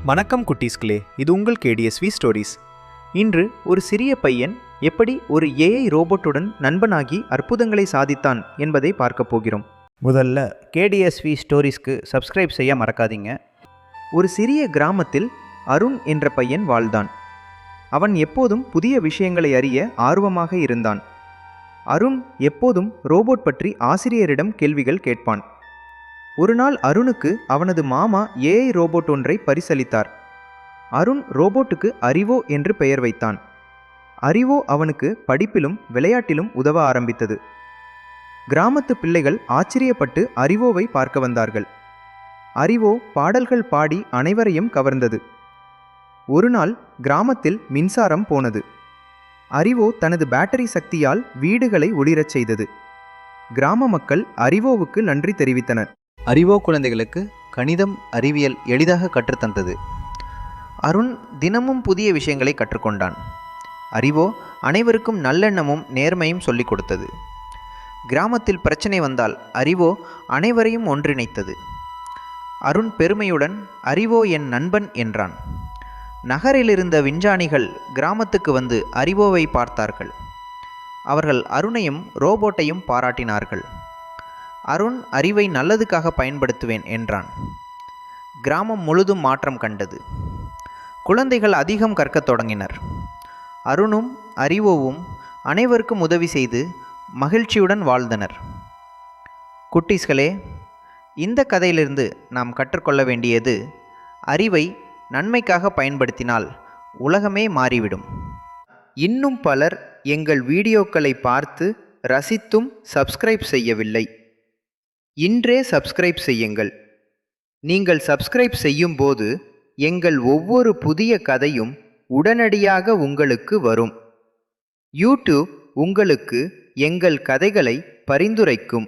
வணக்கம் குட்டீஸ்களே, இது உங்கள் கேடிஎஸ்வி ஸ்டோரிஸ். இன்று ஒரு சிறிய பையன் எப்படி ஒரு ஏஐ ரோபோட்டுடன் நண்பனாகி அற்புதங்களை சாதித்தான் என்பதை பார்க்க போகிறோம். முதல்ல கேடிஎஸ்வி ஸ்டோரிஸ்க்கு சப்ஸ்கிரைப் செய்ய மறக்காதீங்க. ஒரு சிறிய கிராமத்தில் அருண் என்ற பையன் வாழ்ந்தான். அவன் எப்போதும் புதிய விஷயங்களை அறிய ஆர்வமாக இருந்தான். அருண் எப்போதும் ரோபோட் பற்றி ஆசிரியரிடம் கேள்விகள் கேட்பான். ஒரு நாள் அருணுக்கு அவனது மாமா ஏஐ ரோபோட் ஒன்றை பரிசளித்தார். அருண் ரோபோட்டுக்கு அறிவோ என்று பெயர் வைத்தான். அறிவோ அவனுக்கு படிப்பிலும் விளையாட்டிலும் உதவ ஆரம்பித்தது. கிராமத்து பிள்ளைகள் ஆச்சரியப்பட்டு அறிவோவை பார்க்க வந்தார்கள். அறிவோ பாடல்கள் பாடி அனைவரையும் கவர்ந்தது. ஒரு நாள் கிராமத்தில் மின்சாரம் போனது. அறிவோ தனது பேட்டரி சக்தியால் வீடுகளை ஒளிரச் செய்தது. கிராம மக்கள் அறிவோவுக்கு நன்றி தெரிவித்தனர். அறிவோ குழந்தைகளுக்கு கணிதம், அறிவியல் எளிதாக கற்றுத்தந்தது. அருண் தினமும் புதிய விஷயங்களை கற்றுக்கொண்டான். அறிவோ அனைவருக்கும் நல்லெண்ணமும் நேர்மையும் சொல்லிக் கொடுத்தது. கிராமத்தில் பிரச்சனை வந்தால் அறிவோ அனைவரையும் ஒன்றிணைத்தது. அருண் பெருமையுடன் அறிவோ என் நண்பன் என்றான். நகரிலிருந்த விஞ்ஞானிகள் கிராமத்துக்கு வந்து அறிவோவை பார்த்தார்கள். அவர்கள் அருணையும் ரோபோட்டையும் பாராட்டினார்கள். அருண் அறிவை நல்லதுக்காக பயன்படுத்துவேன் என்றான். கிராமம் முழுதும் மாற்றம் கண்டது. குழந்தைகள் அதிகம் கற்கத் தொடங்கினர். அருணும் அறிவோவும் அனைவருக்கும் உதவி செய்து மகிழ்ச்சியுடன் வாழ்ந்தனர். குட்டீஸ்களே, இந்த கதையிலிருந்து நாம் கற்றுக்கொள்ள வேண்டியது, அறிவை நன்மைக்காக பயன்படுத்தினால் உலகமே மாறிவிடும். இன்னும் பலர் எங்கள் வீடியோக்களை பார்த்து ரசித்தும் சப்ஸ்கிரைப் செய்யவில்லை. இன்றே சப்ஸ்கிரைப் செய்யுங்கள். நீங்கள் சப்ஸ்கிரைப் செய்யும்போது எங்கள் ஒவ்வொரு புதிய கதையும் உடனடியாக உங்களுக்கு வரும். யூடியூப் உங்களுக்கு எங்கள் கதைகளை பரிந்துரைக்கும்.